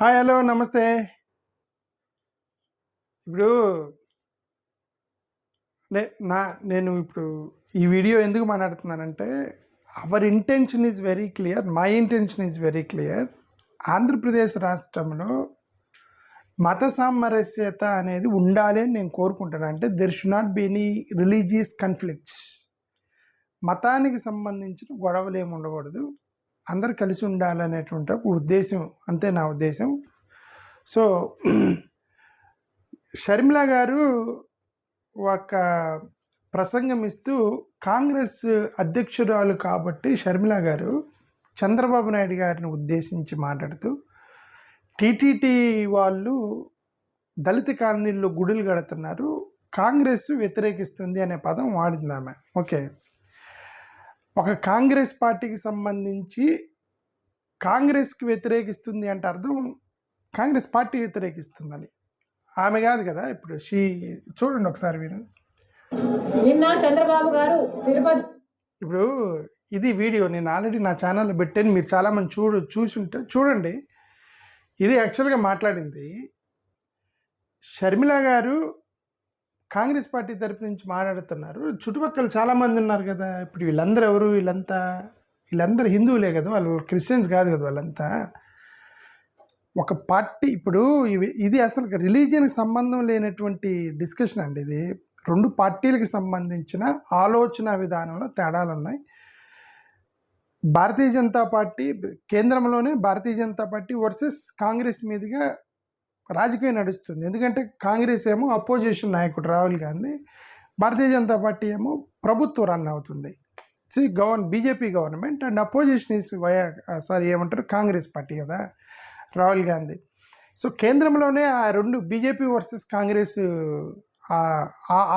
Hi, hello, నమస్తే. ఇప్పుడు నే నా నేను ఇప్పుడు ఈ వీడియో ఎందుకు మాట్లాడుతున్నానంటే, our intention is very clear, my intention is very clear. Andhra Pradesh రాష్ట్రంలో మత సామరస్యత అనేది ఉండాలి అని నేను కోరుకుంటాను. అంటే there should not be any religious conflicts. మతానికి సంబంధించిన గొడవలు ఏమి ఉండకూడదు, అందరు కలిసి ఉండాలనేటువంటి ఒక ఉద్దేశం, అంతే నా ఉద్దేశం. సో షర్మిల గారు ఒక ప్రసంగం ఇస్తూ, కాంగ్రెస్ అధ్యక్షురాలు కాబట్టి షర్మిల గారు చంద్రబాబు నాయుడు గారిని ఉద్దేశించి మాట్లాడుతూ, టీటీడీ వాళ్ళు దళిత కాలనీల్లో గుడులు కడుతున్నారు, కాంగ్రెస్ వ్యతిరేకిస్తుంది అనే పదం వాడింది ఆమె. ఓకే, ఒక కాంగ్రెస్ పార్టీకి సంబంధించి కాంగ్రెస్కి వ్యతిరేకిస్తుంది అంటే అర్థం కాంగ్రెస్ పార్టీ వ్యతిరేకిస్తుందని. ఆమె కాదు కదా. ఇప్పుడు చూడండి ఒకసారి మీరు, నిన్న చంద్రబాబు గారు తిరుపతి, ఇప్పుడు ఇది వీడియో నేను ఆల్రెడీ నా ఛానల్లో పెట్టాను, మీరు చాలామంది చూసుంటే చూడండి. ఇది యాక్చువల్గా మాట్లాడింది షర్మిల గారు, కాంగ్రెస్ పార్టీ తరపు నుంచి మాట్లాడుతున్నారు. చుట్టుపక్కల చాలామంది ఉన్నారు కదా. ఇప్పుడు వీళ్ళందరూ ఎవరు? వీళ్ళందరూ హిందువులే కదా, వాళ్ళు క్రిస్టియన్స్ కాదు కదా. వాళ్ళంతా ఒక పార్టీ. ఇప్పుడు ఇది అసలు రిలీజియన్కి సంబంధం లేనటువంటి డిస్కషన్ అండి. ఇది రెండు పార్టీలకు సంబంధించిన ఆలోచన విధానంలో తేడాలు ఉన్నాయి. భారతీయ జనతా పార్టీ కేంద్రంలోనే భారతీయ జనతా పార్టీ వర్సెస్ కాంగ్రెస్ మీదుగా రాజకీయం నడుస్తుంది. ఎందుకంటే కాంగ్రెస్ ఏమో అపోజిషన్ నాయకుడు రాహుల్ గాంధీ, భారతీయ జనతా పార్టీ ఏమో ప్రభుత్వం రన్ అవుతుంది. BJP government and opposition is ఏమంటారు, కాంగ్రెస్ పార్టీ కదా, రాహుల్ గాంధీ. సో కేంద్రంలోనే ఆ రెండు బీజేపీ వర్సెస్ కాంగ్రెస్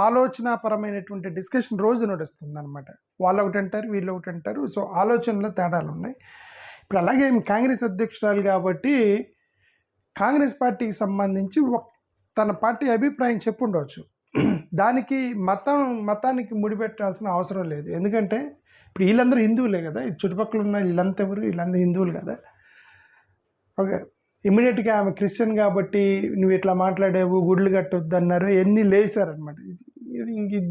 ఆలోచనాపరమైనటువంటి డిస్కషన్ రోజు నడుస్తుంది అనమాట. వాళ్ళు ఒకటి అంటారు, వీళ్ళు ఒకటి అంటారు. సో ఆలోచనలో తేడాలు ఉన్నాయి. ఇప్పుడు అలాగే కాంగ్రెస్ అధ్యక్షురాలు కాబట్టి కాంగ్రెస్ పార్టీకి సంబంధించి తన పార్టీ అభిప్రాయం చెప్పుండవచ్చు. దానికి మతానికి ముడిపెట్టాల్సిన అవసరం లేదు. ఎందుకంటే ఇప్పుడు వీళ్ళందరూ హిందువులే కదా, చుట్టుపక్కల ఉన్న వీళ్ళంతా ఎవరు? వీళ్ళందరూ హిందువులు కదా. ఓకే, ఇమ్మీడియట్గా ఆమె క్రిస్టియన్ కాబట్టి నువ్వు ఇట్లా మాట్లాడావు, గుడ్లు కట్టొద్దు అన్నారు, ఎన్ని లేసారనమాట.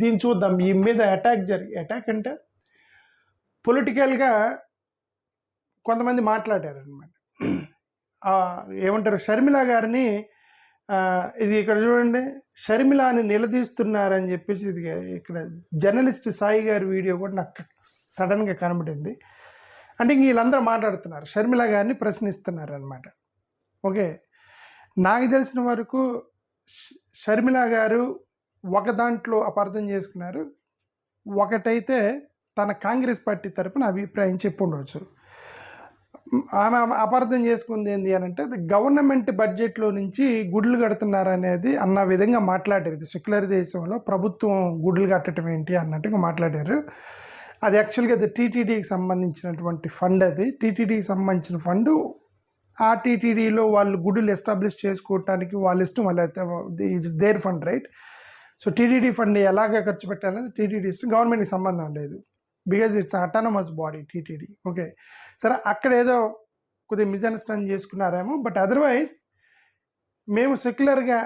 దీన్ని చూద్దాం. ఈ మీద అటాక్ అంటే పొలిటికల్గా కొంతమంది మాట్లాడారనమాట. ఏమంటారు, షర్మిల గారిని ఇది ఇక్కడ చూడండి, షర్మిలాని నిలదీస్తున్నారని చెప్పేసి ఇది ఇక్కడ జర్నలిస్ట్ సాయి గారి వీడియో కూడా నాకు సడన్గా కనబడింది. అంటే ఇంక వీళ్ళందరూ మాట్లాడుతున్నారు, షర్మిల గారిని ప్రశ్నిస్తున్నారు అనమాట. ఓకే, నాకు తెలిసిన వరకు షర్మిల గారు ఒక దాంట్లో అపార్థం చేసుకున్నారు. ఒకటైతే తన కాంగ్రెస్ పార్టీ తరపున అభిప్రాయం చెప్పుండవచ్చు. ఆమె అపార్థం చేసుకుంది ఏంటి అని అంటే, గవర్నమెంట్ బడ్జెట్లో నుంచి గుడ్లు కడుతున్నారనేది అన్న విధంగా మాట్లాడారు. సెక్యులర్ దేశంలో ప్రభుత్వం గుడ్లు కట్టడం ఏంటి అన్నట్టుగా మాట్లాడారు. అది యాక్చువల్గా అది టీటీడీకి సంబంధించినటువంటి ఫండ్. అది టీటీడీకి సంబంధించిన ఫండ్. ఆ టీటీడీలో వాళ్ళు గుడులు ఎస్టాబ్లిష్ చేసుకోవటానికి వాళ్ళ ఇష్టం, వాళ్ళైతే it's their fund, right? So TTD fund ఎలాగ ఖర్చు పెట్టాలనేది టీటీడీ ఇష్టం, గవర్నమెంట్కి సంబంధం లేదు. Because it's autonomous body TTD. Okay, సరే, అక్కడ ఏదో కొద్దిగా మిస్అండర్స్టాండ్ చేసుకున్నారేమో. బట్ అదర్వైజ్ మేము సెక్యులర్గా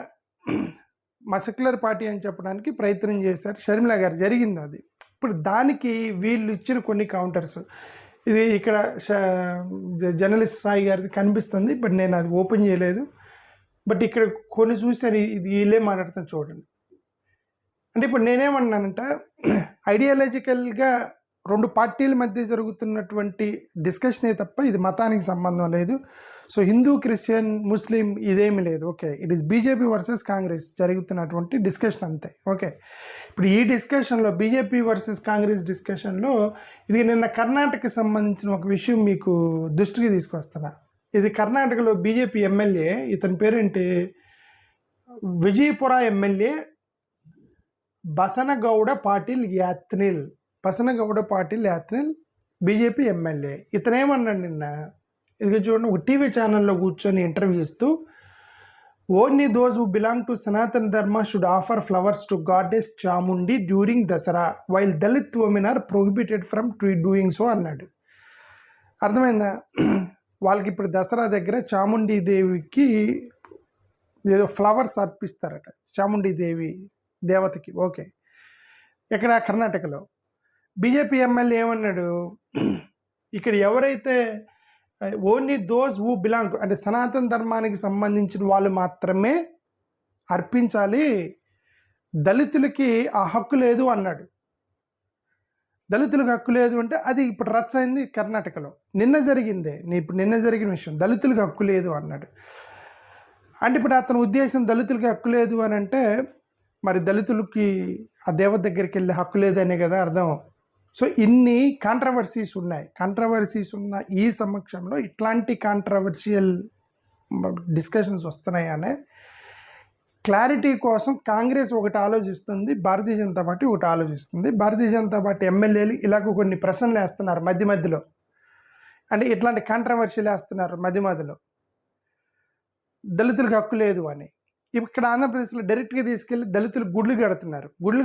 మా సెక్యులర్ పార్టీ అని చెప్పడానికి ప్రయత్నం చేశారు షర్మిల గారు, జరిగింది అది. ఇప్పుడు దానికి వీళ్ళు ఇచ్చిన కొన్ని కౌంటర్స్, ఇది ఇక్కడ జర్నలిస్ట్ సాయి గారిది కనిపిస్తుంది, బట్ నేను అది ఓపెన్ చేయలేదు. బట్ ఇక్కడ కొన్ని చూసాను, ఇది వీళ్ళే మాట్లాడుతాను చూడండి. అంటే ఇప్పుడు నేనేమన్నానంటే, ఐడియాలజికల్గా రెండు పార్టీల మధ్య జరుగుతున్నటువంటి డిస్కషనే తప్ప ఇది మతానికి సంబంధం లేదు. సో హిందూ, క్రిస్టియన్, ముస్లిం ఇదేమీ లేదు. Okay, it is BJP versus Congress జరుగుతున్నటువంటి డిస్కషన్ అంతే. ఓకే, ఇప్పుడు ఈ డిస్కషన్లో బీజేపీ వర్సెస్ కాంగ్రెస్ డిస్కషన్లో ఇది నిన్న కర్ణాటకకి సంబంధించిన ఒక విషయం మీకు దృష్టికి తీసుకొస్తున్నా. ఇది కర్ణాటకలో బీజేపీ ఎమ్మెల్యే, ఇతని పేరేంటి, Vijayapura MLA Basanagouda Patil Yatnal BJP MLA. ఇతనేమన్నాడు నిన్న, ఇది చూడండి, ఒక టీవీ ఛానల్లో కూర్చొని ఇంటర్వ్యూ ఇస్తూ, only those who belong to Sanatan Dharma should offer flowers to goddess Chamundi during Dasara while Dalit women are prohibited from doing so అన్నాడు. అర్థమైందా? వాళ్ళకి ఇప్పుడు దసరా దగ్గర చాముండీదేవికి ఏదో ఫ్లవర్స్ అర్పిస్తారట, చాముండీదేవి దేవతకి. ఓకే, ఇక్కడ కర్ణాటకలో బీజేపీ ఎమ్మెల్యే ఏమన్నాడు, ఇక్కడ ఎవరైతే only those who belong to, అంటే సనాతన ధర్మానికి సంబంధించిన వాళ్ళు మాత్రమే అర్పించాలి, దళితులకి ఆ హక్కు లేదు అన్నాడు. దళితులకు హక్కు లేదు అంటే అది ఇప్పుడు రచ్చ అయింది కర్ణాటకలో. నిన్న జరిగిన విషయం, దళితులకు హక్కు లేదు అన్నాడు. అంటే ఇప్పుడు అతని ఉద్దేశం దళితులకి హక్కు లేదు అని అంటే మరి దళితులకి ఆ దేవత దగ్గరికి వెళ్ళే హక్కు లేదనే కదా అర్థం. సో ఇన్ని కాంట్రవర్సీస్ ఉన్న ఈ సమక్షంలో ఇట్లాంటి కాంట్రవర్షియల్ డిస్కషన్స్ వస్తున్నాయనే క్లారిటీ కోసం కాంగ్రెస్ ఒకటి ఆలోచిస్తుంది, భారతీయ జనతా పార్టీ ఒకటి ఆలోచిస్తుంది. భారతీయ జనతా పార్టీ ఎమ్మెల్యేలు ఇలాగ కొన్ని ప్రశ్నలు వేస్తున్నారు మధ్యలో, అంటే ఇట్లాంటి కాంట్రవర్షియల్ వేస్తున్నారు మధ్యలో, దళితులకు హక్కు లేదు అని. ఇక్కడ ఆంధ్రప్రదేశ్లో డైరెక్ట్గా తీసుకెళ్ళి దళితులు గుళ్ళు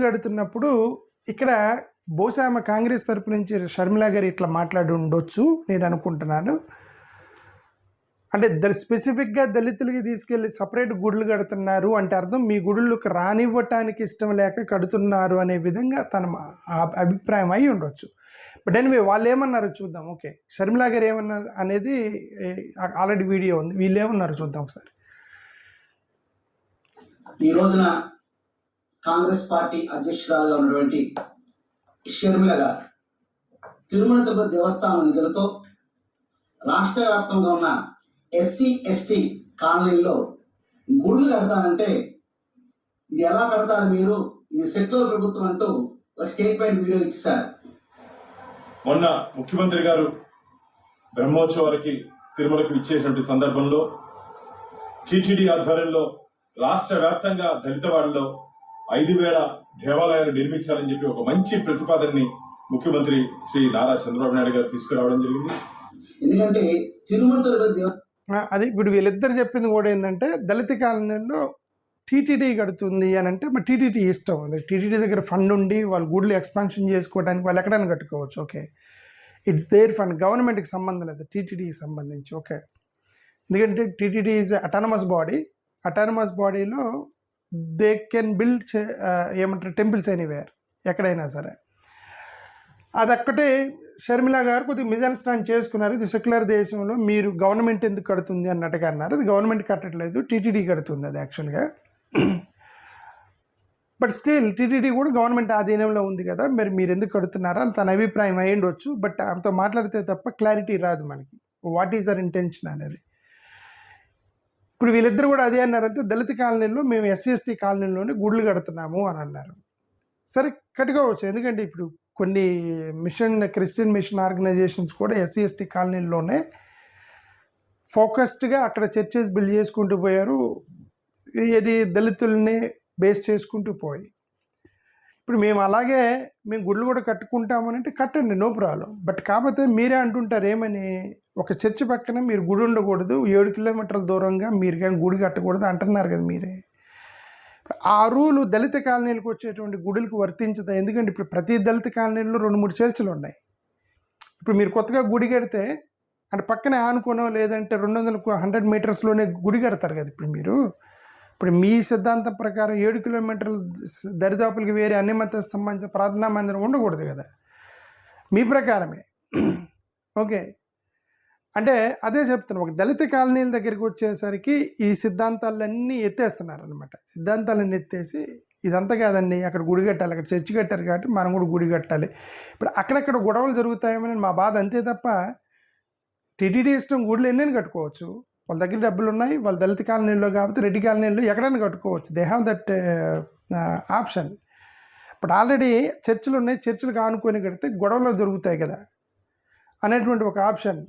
కడుతున్నప్పుడు ఇక్కడ బహుశా ఆమె కాంగ్రెస్ తరపు నుంచి షర్మిల గారు ఇట్లా మాట్లాడి ఉండొచ్చు నేను అనుకుంటున్నాను. అంటే స్పెసిఫిక్గా దళితులకి తీసుకెళ్ళి సపరేట్ గుడులు కడుతున్నారు అంటే అర్థం మీ గుడులకు రానివ్వటానికి ఇష్టం లేక కడుతున్నారు అనే విధంగా తన అభిప్రాయం అయి ఉండొచ్చు. బట్ ఎనివే వాళ్ళు ఏమన్నారో చూద్దాం. ఓకే, షర్మిల గారు ఏమన్నారు అనేది ఆల్రెడీ వీడియో ఉంది, వీళ్ళు ఏమన్నారు చూద్దాం ఒకసారి. ఈ రోజున కాంగ్రెస్ పార్టీ అధ్యక్షురాలుగా ఉన్నటువంటి షర్మిల గారు తిరుమల తిరుపతి దేవస్థానం నిధులతో రాష్ట్ర వ్యాప్తంగా ఉన్న ఎస్సీ ఎస్టీ కాలనీల్లో గుళ్ళు కడతానంటే ఇది ఎలా కడతారు మీరు, ఇది సెక్యులర్ ప్రభుత్వం అంటూ ఒక స్టేట్మెంట్ వీడియో ఇచ్చారు. మొన్న ముఖ్యమంత్రి గారు బ్రహ్మోత్సవాలకి తిరుమలకు ఇచ్చేటువంటి సందర్భంలో టీటీడీ ఆధ్వర్యంలో రాష్ట్ర వ్యాప్తంగా దళితవాడలో 5,000 దేవాలయాలు నిర్మించాలని చెప్పి ఒక మంచి ప్రతిపాదనని ముఖ్యమంత్రి శ్రీ నారా చంద్రబాబు నాయుడు గారు తీసుకురావడం జరిగింది. ఎందుకంటే తిరుమల తిరుపతి అది ఇప్పుడు వీళ్ళిద్దరు చెప్పింది కూడా ఏంటంటే దళిత కాలనీలో టీటీడీ కడుతుంది అని అంటే మరి టీటీడీ ఇష్టం ఉంది, టీటీడీ దగ్గర ఫండ్ ఉండి వాళ్ళు గుడ్లు ఎక్స్పాన్షన్ చేసుకోవడానికి వాళ్ళు ఎక్కడైనా కట్టుకోవచ్చు. ఓకే, ఇట్స్ దేర్ ఫండ్, గవర్నమెంట్కి సంబంధం లేదు టీటీడీకి సంబంధించి. ఓకే, ఎందుకంటే టీటీడీ ఈజ్ అటానమస్ బాడీలో దే కెన్ బిల్డ్ ఏమంటారు టెంపుల్స్ ఎనీవేర్, ఎక్కడైనా సరే. అదొక్కటే షర్మిల గారు కొద్దిగా మిస్అండర్స్టాండ్ చేసుకున్నారు. ఇది సెక్యులర్ దేశంలో మీరు గవర్నమెంట్ ఎందుకు కడుతుంది అన్నట్టుగా అన్నారు. అది గవర్నమెంట్ కట్టట్లేదు, టీటీడీ కడుతుంది అది యాక్చువల్గా. బట్ స్టిల్ టీటీడీ కూడా గవర్నమెంట్ ఆధీనంలో ఉంది కదా, మరి మీరు ఎందుకు కడుతున్నారా అని తన అభిప్రాయం అయి ఉండొచ్చు. బట్ ఆమెతో మాట్లాడితే తప్ప క్లారిటీ రాదు మనకి వాట్ ఈజ్ అవర్ ఇంటెన్షన్ అనేది. ఇప్పుడు వీళ్ళిద్దరు కూడా అదే అన్నారంటే దళిత కాలనీలో మేము ఎస్సీ ఎస్టీ కాలనీలోనే గుళ్ళు కడుతున్నాము అని అన్నారు. సరే కట్టుకోవచ్చు, ఎందుకంటే ఇప్పుడు కొన్ని క్రిస్టియన్ మిషన్ ఆర్గనైజేషన్స్ కూడా ఎస్సీ ఎస్టీ కాలనీలోనే ఫోకస్డ్గా అక్కడ చర్చెస్ బిల్డ్ చేసుకుంటూ పోయారు, ఇది దళితుల్ని బేస్ చేసుకుంటూ పోయి. ఇప్పుడు మేము గుళ్ళు కూడా కట్టుకుంటామని అంటే కట్టండి, నో ప్రాబ్లం. బట్ కాకపోతే మీరే అంటుంటారు ఏమని, ఒక చర్చి పక్కన మీరు గుడి ఉండకూడదు, 7 కిలోమీటర్ల దూరంగా మీరు కానీ గుడి కట్టకూడదు అంటున్నారు కదా మీరే. ఆ రూలు దళిత కాలనీలకు వచ్చేటువంటి గుడులకు వర్తించదు. ఎందుకంటే ఇప్పుడు ప్రతి దళిత కాలనీలో 2-3 చర్చిలు ఉన్నాయి. ఇప్పుడు మీరు కొత్తగా గుడి కడితే అంటే పక్కనే ఆనుకోనో లేదంటే 100 మీటర్స్లోనే గుడి కడతారు కదా. ఇప్పుడు మీ సిద్ధాంతం ప్రకారం 7 కిలోమీటర్ల దరిదాపులకి వేరే అన్ని మతాలకు సంబంధించిన ప్రార్థనా మందిరం ఉండకూడదు కదా మీ ప్రకారమే. ఓకే, అంటే అదే చెప్తున్నాను, ఒక దళిత కాలనీల దగ్గరికి వచ్చేసరికి ఈ సిద్ధాంతాలన్నీ ఎత్తేస్తున్నారు అనమాట. సిద్ధాంతాలన్నీ ఎత్తేసి ఇదంతా కాదండి, అక్కడ గుడి కట్టాలి, అక్కడ చర్చి కట్టారు కాబట్టి మనం కూడా గుడి కట్టాలి. ఇప్పుడు అక్కడక్కడ గొడవలు జరుగుతాయేమని మా బాధ, అంతే తప్ప టీటీడీ ఇష్టం గుడులు ఎన్నైనా కట్టుకోవచ్చు, వాళ్ళ దగ్గర డబ్బులు ఉన్నాయి, వాళ్ళ దళిత కాలనీలో కాబట్టి రెడ్డి కాలనీలో ఎక్కడైనా కట్టుకోవచ్చు, దే హ్యావ్ దట్ ఆప్షన్. ఇప్పుడు ఆల్రెడీ చర్చిలు ఉన్నాయి, చర్చిలకు ఆనుకొని కడితే గొడవలు జరుగుతాయి కదా అనేటువంటి ఒక ఆప్షన్.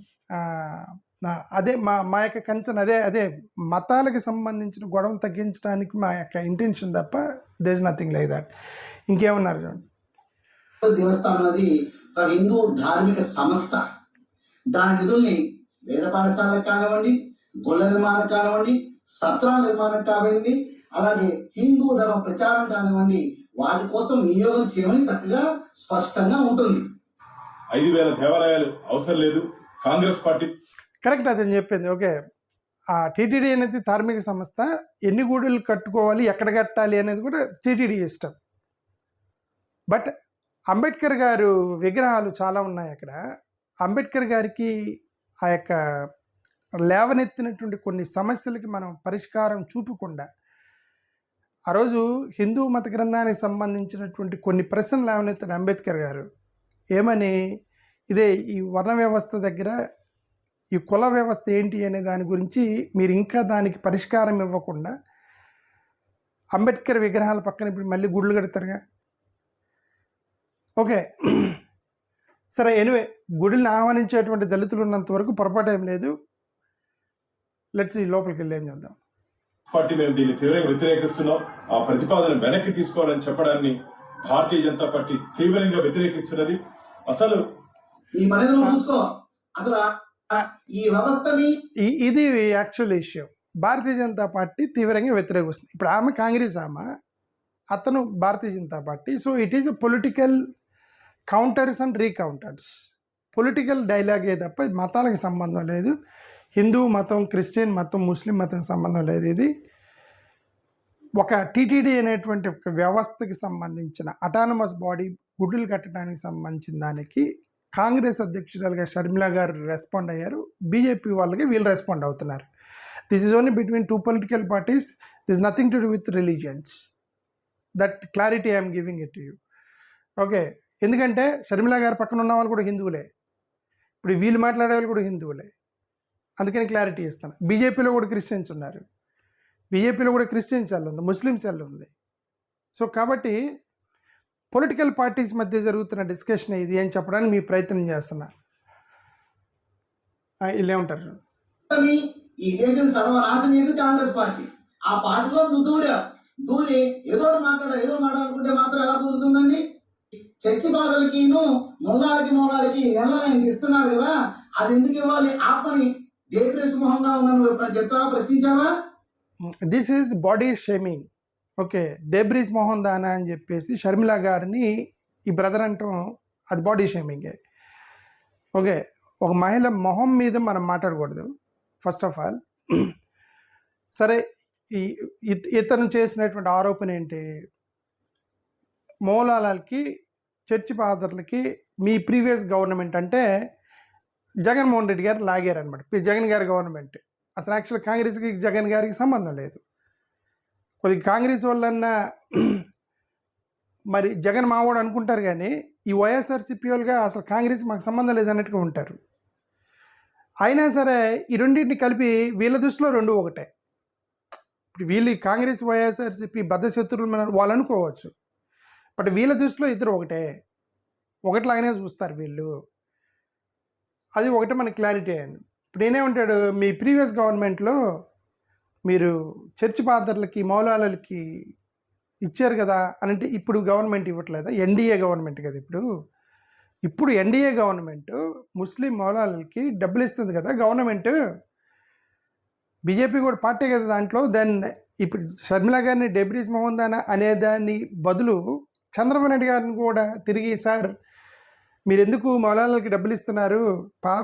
అదే మా యొక్క కన్సర్న్, అదే మతాలకు సంబంధించిన గొడవలు తగ్గించడానికి మా యొక్క ఇంటెన్షన్ తప్ప there is nothing like that. ఇంకేమన్నారు చూడండి. దేవస్థానం అనేది ఒక హిందూ ధార్మిక సంస్థ. దాని నిధుల్ని వేద పాఠశాలకు కానివ్వండి, గుళ్ళ నిర్మాణం కానివ్వండి, సత్రాల నిర్మాణం కానివ్వండి, అలాగే హిందూ ధర్మ ప్రచారం కానివ్వండి, వాటి కోసం వినియోగం చేయమని చక్కగా స్పష్టంగా ఉంటుంది. 5,000 దేవాలయాలు అవసరం లేదు. కాంగ్రెస్ పార్టీ కరెక్ట్ అతను చెప్పింది. ఓకే, ఆ టీటీడీ అనేది ధార్మిక సంస్థ, ఎన్ని గుడులు కట్టుకోవాలి, ఎక్కడ కట్టాలి అనేది కూడా టీటీడీ ఇష్టం. బట్ అంబేద్కర్ గారు విగ్రహాలు చాలా ఉన్నాయి అక్కడ. అంబేద్కర్ గారికి ఆ యొక్క లేవనెత్తినటువంటి కొన్ని సమస్యలకి మనం పరిష్కారం చూపకుండా, ఆ రోజు హిందూ మత గ్రంథానికి సంబంధించినటువంటి కొన్ని ప్రశ్నలు లేవనెత్తిన అంబేద్కర్ గారు ఏమని, ఇదే ఈ వర్ణ వ్యవస్థ దగ్గర ఈ కుల వ్యవస్థ ఏంటి అనే దాని గురించి మీరు ఇంకా దానికి పరిష్కారం ఇవ్వకుండా అంబేద్కర్ విగ్రహాల పక్కన ఇప్పుడు మళ్ళీ గుళ్ళు కడతారుగా. ఓకే, సరే, ఎనివే, గుడిని ఆహ్వానించేటువంటి దళితులు ఉన్నంత వరకు పొరపాటు ఏం లేదు. లెట్స్ ఈ లోపలికి వెళ్ళి ఏం చేద్దాం. పార్టీ మేము దీన్ని తీవ్రంగా వ్యతిరేకిస్తున్నాం. ఆ ప్రతిపాదన వెనక్కి తీసుకోవాలని చెప్పడాన్ని భారతీయ జనతా పార్టీ తీవ్రంగా వ్యతిరేకిస్తున్నది. అసలు ఈ పని చూసుకో, అసలు ఈ వ్యవస్థని ఇది actual issue. Bharatiya Janata party తీవ్రంగా వ్యతిరేకిస్తుంది. ఇప్పుడు ఆమె కాంగ్రెస్, అతను Bharatiya Janata party. So it is a political counters and recounters, political డైలాగే తప్ప మతాలకు సంబంధం లేదు. హిందూ మతం, క్రిస్టియన్ మతం, ముస్లిం మతం సంబంధం లేదు. ఇది ఒక టీటీడీ అనేటువంటి ఒక వ్యవస్థకి సంబంధించిన అటానమస్ బాడీ, గుడ్డులు కట్టడానికి సంబంధించిన దానికి కాంగ్రెస్ అధ్యక్షురాలుగా షర్మిల గారు రెస్పాండ్ అయ్యారు. బీజేపీ వాళ్ళకి వీళ్ళు రెస్పాండ్ అవుతున్నారు. This is only between two political parties. This nothing to do with religions. That clarity I'm giving it to you. Okay, ఎందుకంటే షర్మిల గారి పక్కన ఉన్న వాళ్ళు కూడా హిందువులే, ఇప్పుడు వీళ్ళు మాట్లాడే వాళ్ళు కూడా హిందువులే, అందుకని క్లారిటీ ఇస్తాను. బీజేపీలో కూడా క్రిస్టియన్స్ ఉన్నారు, బీజేపీలో కూడా క్రిస్టియన్ సెల్ ఉంది, ముస్లిం సెల్ ఉంది. సో కాబట్టి పొలిటికల్ పార్టీస్ మధ్య జరుగుతున్న డిస్కషన్ ఇది అని చెప్పడానికి మీ ప్రయత్నం చేస్తున్నా. వీళ్ళే ఉంటారు, ఈ దేశం సర్వనాశనం చేసి కాంగ్రెస్ పార్టీ. ఆ పార్టీలో దూరి ఏదో మాట్లాడాలనుకుంటే మాత్రం ఎలా కుదురుతుందండి? చర్చి బాధలకి మూలాలకి నెల ఇస్తున్నారు కదా, అది ఎందుకు ఇవ్వాలి? ఆత్మని దేవప్రేస్ మొహంగా ఉన్నాను ఎప్పుడైనా చెప్పావా, ప్రశ్నించావా? This is body shaming. Okay, దేబ్రీస్ మోహన్ దానా అని చెప్పేసి షర్మిల గారిని ఈ బ్రదర్ అంటాం, అది బాడీ షేమింగే. ఓకే, ఒక మహిళ మొహం మీద మనం మాట్లాడకూడదు ఫస్ట్ ఆఫ్ ఆల్. సరే, ఇతను చేసినటువంటి ఆరోపణ ఏంటి? మూలాలకి, చర్చి ఫాదర్లకి మీ ప్రీవియస్ గవర్నమెంట్ అంటే జగన్మోహన్ రెడ్డి గారు లాగారనమాట. జగన్ గారి గవర్నమెంట్ అసలు యాక్చువల్ కాంగ్రెస్కి జగన్ గారికి సంబంధం లేదు. కొద్దిగా కాంగ్రెస్ వాళ్ళన్నా మరి జగన్ మావాడు అనుకుంటారు, కానీ ఈ వైఎస్ఆర్సీపీ వాళ్ళుగా అసలు కాంగ్రెస్ మాకు సంబంధం లేదన్నట్టుగా ఉంటారు. అయినా సరే ఈ రెండింటిని కలిపి వీళ్ళ దృష్టిలో రెండు ఒకటే. ఇప్పుడు వీళ్ళు కాంగ్రెస్ వైఎస్ఆర్సీపీ బద్ధ శత్రువులు మనం వాళ్ళు అనుకోవచ్చు, బట్ వీళ్ళ దృష్టిలో ఇద్దరు ఒకటిలాగానే చూస్తారు వీళ్ళు. అది ఒకటి మనకి క్లారిటీ అయింది. ఇప్పుడు నేనేమంటాడు, మీ ప్రీవియస్ గవర్నమెంట్లో మీరు చర్చి ఫాదర్లకి, మౌలాలకి ఇచ్చారు కదా అని అంటే ఇప్పుడు గవర్నమెంట్ ఇవ్వట్లేదా? ఎన్డీఏ గవర్నమెంట్ కదా ఇప్పుడు ఎన్డీఏ గవర్నమెంట్ ముస్లిం మౌలాలకి డబ్బులు ఇస్తుంది కదా గవర్నమెంట్. బీజేపీ కూడా పార్టీ కదా దాంట్లో. దెన్ ఇప్పుడు షర్మిల గారిని డెబ్రీస్ మోహన్ దానా అనేదాన్ని బదులు చంద్రబాబు నాయుడు గారిని కూడా తిరిగి, సార్ మీరు ఎందుకు మౌలాలకి డబ్బులు ఇస్తున్నారు,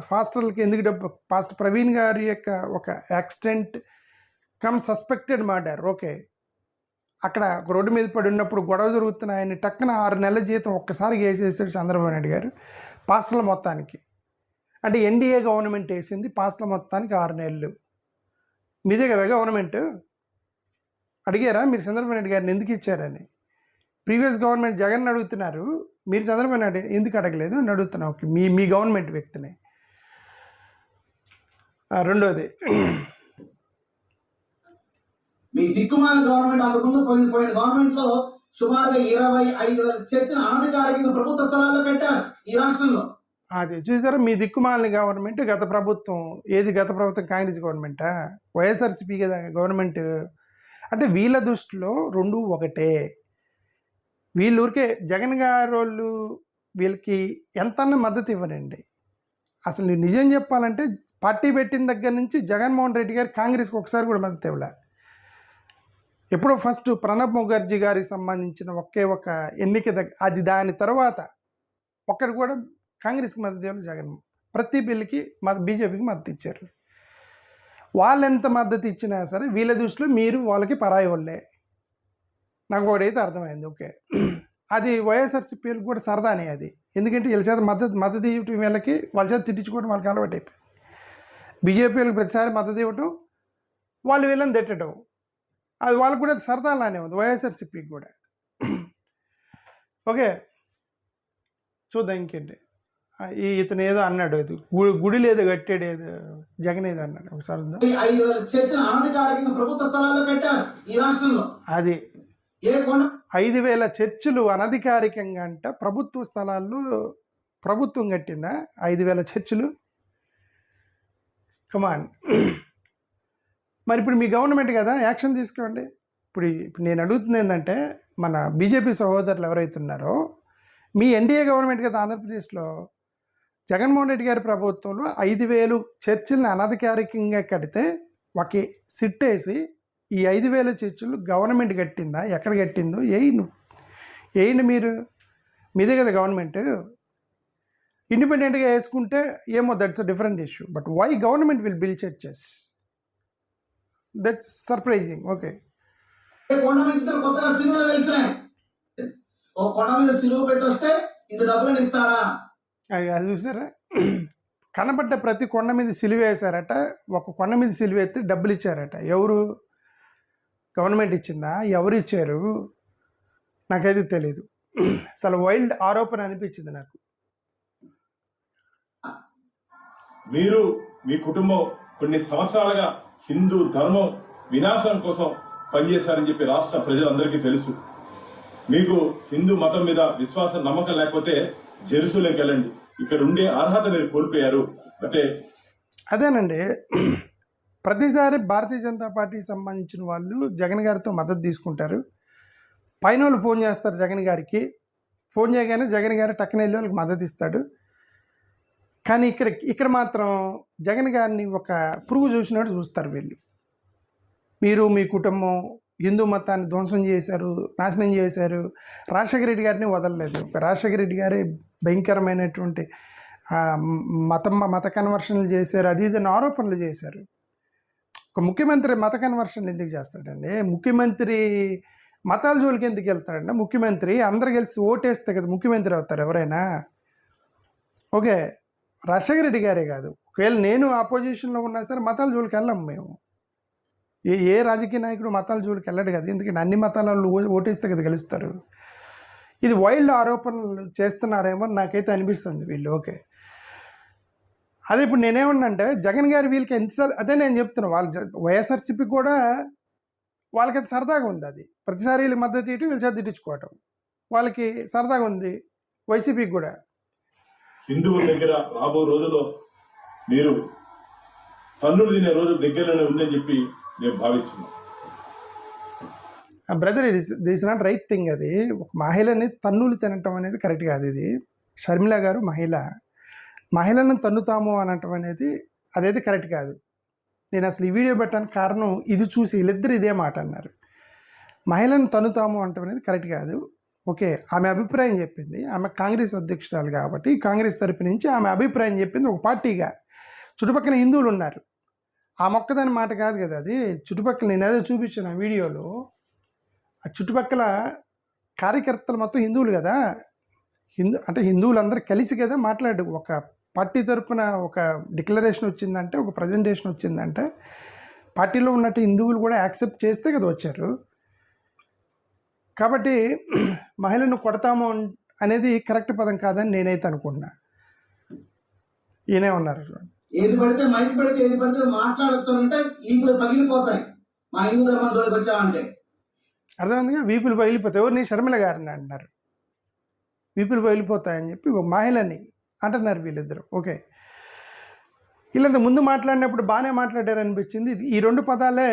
ఫాస్టర్లకి ఎందుకు పాస్టర్ ప్రవీణ్ గారి యొక్క ఒక accident come suspected murder. Okay, అక్కడ రోడ్డు మీద పడి ఉన్నప్పుడు గొడవ జరుగుతున్నాయని టక్కున 6 నెలల జీతం ఒక్కసారి వేసేసాడు చంద్రబాబు నాయుడు గారు పాస్టర్ల మొత్తానికి. అంటే ఎన్డీఏ గవర్నమెంట్ వేసింది పాస్టర్ల మొత్తానికి 6 నెలలు. మీదే కదా గవర్నమెంట్. అడిగారా మీరు చంద్రబాబు నాయుడు గారిని ఎందుకు ఇచ్చారని? ప్రీవియస్ గవర్నమెంట్ జగన్ అడుగుతున్నారు, మీరు చంద్రబాబు నాయుడు ఎందుకు అడగలేదు అని అడుగుతున్నా. ఓకే, మీ గవర్నమెంట్ వ్యక్తిని. రెండోది, మీ దిక్కుమాల గవర్నమెంట్ అంతకుముందు పోయిన గవర్నమెంట్ లో సుమారుగా 25,000 చర్చలు అనధికారికంగా ప్రభుత్వ స్థలాల్లో కట్టారు ఈ రాష్ట్రంలో. అది చూసారా, మీ దిక్కుమాలిన గవర్నమెంట్ గత ప్రభుత్వం. ఏది గత ప్రభుత్వం? కాంగ్రెస్ గవర్నమెంటా? వైఎస్ఆర్సీపీ కదా గవర్నమెంట్. అంటే వీళ్ళ దృష్టిలో రెండు ఒకటే. వీళ్ళు ఊరికే జగన్ గారు వాళ్ళు వీళ్ళకి ఎంతన్నా మద్దతు ఇవ్వనండి. అసలు నిజం చెప్పాలంటే పార్టీ పెట్టిన దగ్గర నుంచి జగన్మోహన్ రెడ్డి గారు కాంగ్రెస్కి ఒకసారి కూడా మద్దతు ఇవ్వలే. ఎప్పుడో ఫస్ట్ ప్రణబ్ ముఖర్జీ గారికి సంబంధించిన ఒకే ఎన్నిక దగ్గర, అది దాని తర్వాత ఒక్కడు కూడా కాంగ్రెస్కి మద్దతు ఇవ్వాలి ప్రతి బిల్లుకి బీజేపీకి మద్దతు ఇచ్చారు. వాళ్ళు ఎంత మద్దతు ఇచ్చినా సరే వీళ్ళ దృష్టిలో మీరు వాళ్ళకి పరాయి వాళ్ళే. నాకు ఒకటైతే అర్థమైంది. ఓకే, అది వైఎస్ఆర్సీపీలకు కూడా సరదానే అది. ఎందుకంటే వీళ్ళ చేత మద్దతు ఇవ్వటం వీళ్ళకి, వాళ్ళ చేత తిట్టించుకోవడం వాళ్ళకి అలవాటు అయిపోయింది. బీజేపీలకు ప్రతిసారి మద్దతు ఇవ్వటం, వాళ్ళు వీళ్ళని తిట్టడం, అది వాళ్ళకు కూడా సరదాలానే ఉంది, వైఎస్ఆర్సీపీకి కూడా. ఓకే, చూద్దాం ఇంకేంటి. ఇతను ఏదో అన్నాడు, అది గుడి లేదో కట్టాడు, ఏదో జగన్ ఏదో అన్నాడు, ఒకసారి 5,000 చర్చలు అనధికారికంగా ప్రభుత్వ స్థలాల్లో కట్టారు ఈ రాష్ట్రంలో. అది ఏ కొండ 5,000 చర్చిలు అనధికారికంగా అంట ప్రభుత్వ స్థలాల్లో ప్రభుత్వం కట్టిందా? 5,000 చర్చిలు, కమాన్. మరి ఇప్పుడు మీ గవర్నమెంట్ కదా, యాక్షన్ తీసుకోండి. ఇప్పుడు నేను అడుగుతుంది ఏంటంటే, మన బీజేపీ సహోదరులు ఎవరైతే ఉన్నారో, మీ ఎన్డీఏ గవర్నమెంట్ కదా ఆంధ్రప్రదేశ్లో, జగన్మోహన్ రెడ్డి గారి ప్రభుత్వంలో 5,000 చర్చిలను అనధికారికంగా కడితే ఒక సిట్ వేసి ఈ 5,000 చర్చిలు గవర్నమెంట్ కట్టిందా, ఎక్కడ కట్టిందో వేయండి మీరు, మీదే కదా గవర్నమెంట్. ఇండిపెండెంట్గా వేసుకుంటే ఏమో, that's a different issue. But why government will build churches? That's surprising. Okay, కొండ మీద కొత్తగా సిలువలు వేసినాయి. ఓ కొండ మీద సిలువ పెట్టి వస్తే ఇంత డబ్బులను ఇస్తారా? అది చూసారా, కనబడ్డ ప్రతి కొండ మీద సిలువ వేశారట. ఒక కొండ మీద సిలువ ఎత్తి డబ్బులు ఇచ్చారట. ఎవరు? గవర్నమెంట్ ఇచ్చిందా? ఎవరు ఇచ్చారు? నాకైతే తెలీదు. అసలు వైల్డ్ ఆరోపణ అనిపించింది నాకు. మీరు మీ కుటుంబం కొన్ని సంవత్సరాలుగా హిందూ ధర్మం వినాశనం కోసం పనిచేశారని చెప్పి రాష్ట్ర ప్రజలందరికీ తెలుసు. మీకు హిందూ మతం మీద విశ్వాసం, నమ్మకం లేకపోతే జెరూసలేంకి వెళ్ళండి. ఇక్కడ ఉండే అర్హత మీరు కోల్పోయారు. అంటే అదేనండి, ప్రతిసారి భారతీయ జనతా పార్టీకి సంబంధించిన వాళ్ళు జగన్ గారితో మద్దతు తీసుకుంటారు. పైన వాళ్ళు ఫోన్ చేస్తారు జగన్ గారికి, ఫోన్ చేయగానే జగన్ గారు టక్కున వెళ్ళి వాళ్ళకి మద్దతు ఇస్తాడు. కానీ ఇక్కడ మాత్రం జగన్ గారిని ఒక పురుగు చూసినట్టు చూస్తారు వీళ్ళు. మీరు మీ కుటుంబం హిందూ మతాన్ని ధ్వంసం చేశారు, నాశనం చేశారు. రాజశేఖర రెడ్డి గారిని వదలలేదు. రాజశేఖర రెడ్డి గారే భయంకరమైనటువంటి మత కన్వర్షన్లు చేశారు, అది ఇదని ఆరోపణలు చేశారు. ఒక ముఖ్యమంత్రి మత కన్వర్షన్లు ఎందుకు చేస్తాడండి? ముఖ్యమంత్రి మతాల జోలికి ఎందుకు వెళ్తాడండి? ముఖ్యమంత్రి అందరు కలిసి ఓటేస్తే కదా ముఖ్యమంత్రి అవుతారు ఎవరైనా. ఓకే, రాజశేఖర రెడ్డి గారే కాదు, ఒకవేళ నేను ఆపోజిషన్లో ఉన్నా సరే మతాల జోలికి వెళ్ళాము మేము. ఏ రాజకీయ నాయకుడు మతాల జోలికి వెళ్ళడు కదా, ఎందుకంటే అన్ని మతాలలో ఓటేస్తే కదా గెలుస్తారు. ఇది వైల్డ్ ఆరోపణలు చేస్తున్నారేమో నాకైతే అనిపిస్తుంది వీళ్ళు. ఓకే, అదే ఇప్పుడు నేనేమన్నంటే జగన్ గారి వీళ్ళకి ఎంతసార్లు, అదే నేను చెప్తున్నాను, వాళ్ళు వైఎస్ఆర్సీపీ కూడా వాళ్ళకైతే సరదాగా ఉంది. అది ప్రతిసారి వీళ్ళకి మద్దతు ఇటు వీళ్ళు తిట్టించుకోవటం వాళ్ళకి సరదాగా ఉంది. వైసీపీకి కూడా హిందువుల దగ్గర రాబో రోజుల్లో మీరు తన్నులు తినే రోజు దగ్గరలోనే ఉందని చెప్పి నేను భావిస్తున్నాను. Brother, it's not right thing. అది ఒక మహిళని తన్నులు తినటం అనేది కరెక్ట్ కాదు. ఇది షర్మిల గారు మహిళలను తన్నుతాము అనటం అనేది అదైతే కరెక్ట్ కాదు. నేను అసలు ఈ వీడియో పెట్టడానికి కారణం ఇది చూసి వీళ్ళిద్దరు ఇదే మాట అన్నారు. మహిళను తన్నుతాము అనటం అనేది కరెక్ట్ కాదు. ఓకే, ఆమె అభిప్రాయం చెప్పింది, ఆమె కాంగ్రెస్ అధ్యక్షురాలు కాబట్టి కాంగ్రెస్ తరపు నుంచి ఆమె అభిప్రాయం చెప్పింది ఒక పార్టీగా. చుట్టుపక్కల హిందువులు ఉన్నారు, ఆ మొక్కదాని మాట కాదు కదా అది. చుట్టుపక్కల నేను ఏదో చూపించిన వీడియోలో ఆ చుట్టుపక్కల కార్యకర్తలు మొత్తం హిందువులు కదా, అంటే హిందువులందరూ కలిసి కదా మాట్లాడు. ఒక పార్టీ తరపున ఒక డిక్లరేషన్ వచ్చిందంటే, ఒక ప్రజెంటేషన్ వచ్చిందంటే పార్టీలో ఉన్నట్టు హిందువులు కూడా యాక్సెప్ట్ చేస్తే కదా వచ్చారు. కాబట్టి మహిళను కొడతాము అనేది కరెక్ట్ పదం కాదని నేనైతే అనుకుంటున్నా. ఈయనే ఉన్నారు చూడండి, ఏది పడితే మైకి పడితే ఏది పడితే మాట్లాడుతుంటే ఇప్పుడు పగిలిపోతాయి. మా హిందూ ధర్మం జోలికి వచ్చామంటే అర్థమైందిగా, వీపులు పగిలిపోతాయి. ఎవరిని? షర్మిల గారిని అంటున్నారు, వీపులు పగిలిపోతాయని చెప్పి ఒక మహిళని అంటున్నారు వీళ్ళిద్దరు. ఓకే, వీళ్ళంత ముందు మాట్లాడినప్పుడు బాగానే మాట్లాడారు అనిపించింది. ఈ రెండు పదాలే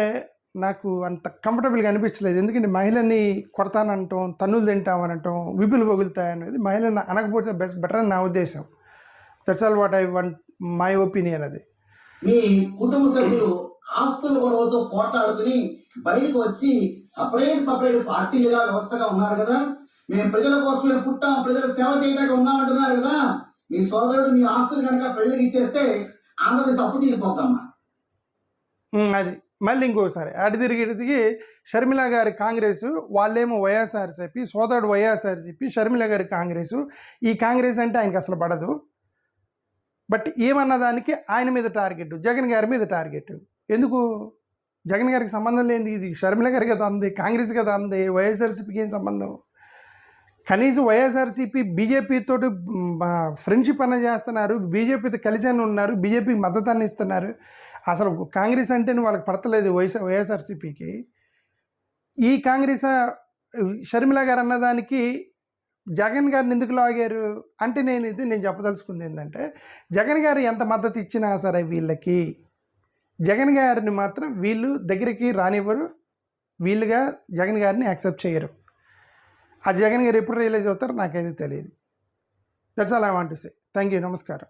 నాకు అంత కంఫర్టబుల్గా అనిపించలేదు. ఎందుకంటే మహిళని కొడతానంటాం, తన్నులు తింటామనటం, వీపులు పగులుతాయనేది మహిళని అనకపోతే బెటర్ అని నా ఉద్దేశం. That's all what I want, my opinion. అది మీ కుటుంబ సభ్యులు ఆస్తుల గొడవతో పోట్లాడుకుని బయటకు వచ్చి సపరేట్ పార్టీలుగా వ్యవస్థగా ఉన్నారు కదా. మేము ప్రజల కోసమే పుట్టాం, ప్రజల సేవ చేయడానికి ఉన్నామంటున్నారు కదా. మీ సోదరుడు మీ ఆస్తులు కనుక ప్రజలకు ఇచ్చేస్తే ఆంధ్రప్రదేశ్ అప్పు తీరిపోద్దమ్మా. అది మళ్ళీ ఇంకోసారి అటు తిరిగి షర్మిల గారి కాంగ్రెస్, వాళ్ళేమో వైఎస్ఆర్సీపీ, సోదరుడు వైఎస్ఆర్సీపీ, షర్మిల గారి కాంగ్రెస్. ఈ కాంగ్రెస్ అంటే ఆయనకి అసలు పడదు. బట్ ఏమన్నా దానికి ఆయన మీద టార్గెట్, జగన్ గారి మీద టార్గెట్. ఎందుకు? జగన్ గారికి సంబంధం లేనిది ఇది. షర్మిల గారి కదా అంది, కాంగ్రెస్ కదా అంది, వైఎస్ఆర్సీపీకి ఏం సంబంధం? కనీసం వైఎస్ఆర్సీపీ బీజేపీతో ఫ్రెండ్షిప్ అన్న చేస్తున్నారు, బీజేపీతో కలిసి అని ఉన్నారు, బీజేపీకి మద్దతు అన్న ఇస్తున్నారు. అసలు కాంగ్రెస్ అంటేనే వాళ్ళకి పడతలేదు వైఎస్ఆర్సీపీకి. ఈ కాంగ్రెస్ షర్మిల గారు అన్నదానికి జగన్ గారిని ఎందుకు లాగారు అంటే నేను చెప్పదలుచుకుంది ఏంటంటే, జగన్ గారు ఎంత మద్దతు ఇచ్చినా సరే వీళ్ళకి జగన్ గారిని మాత్రం వీళ్ళు దగ్గరికి రానివ్వరు, వీళ్ళుగా జగన్ గారిని యాక్సెప్ట్ చేయరు. ఆ జగన్ గారు ఎప్పుడు రియలైజ్ అవుతారో నాకైతే తెలియదు. That's all I want to say. Thank you. నమస్కారం.